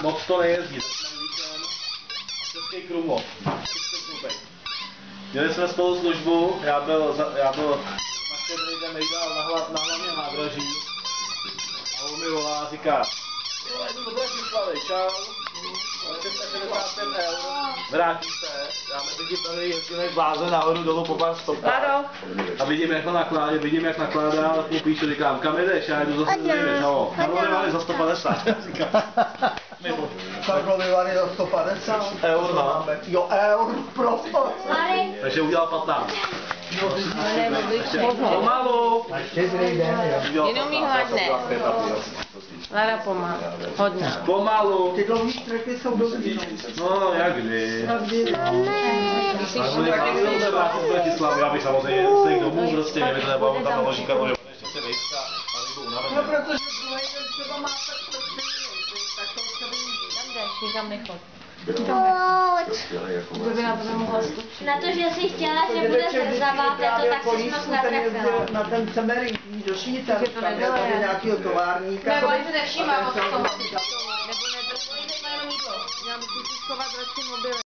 moc to nejezdí. Český Krumlov. Měli jsme spolu službu, já byl na Štědrejde nejdál na hlavním nádraží. A on mi volá a říká, jo, jedu do Bratislavy, čau. 465 €, vrátíš se, já mezi tím tady jezdíme blázen nahoru dolů po pár stopách. A vidím jak nakládá, ale mu píšu, říkám, kam jdeš, já jdu zase zřejmě, no. Karlovy za 150, říkám. Karlovy za 150? Eur, no. Jo, eur, proto. Takže udělal 15. Pomalu. Jenom jí hladne. Lara pomáhá. Hodně. Pomalu. Ty dlouhý štreky jsou dobrý. No, jak kdy. Já bych samozřejmě z těch domů prostě, mě by to nebavilo tam naloží Karlovy, ještě se vejska, a nejdu unavený. No, protože druhý den třeba má tak to se vyjde. Tam jdeš, nikam nechod. Na to, že jsi chtěla, že bude zrzavat, tak jsi moc netrefila. Na ten Semerín do Švýcarska, měl tady nějakýho továrníka. Nebo jsi nevšímá od toho. Nebo nedrží jenom jídlo. Já musím si schovat radši mobily.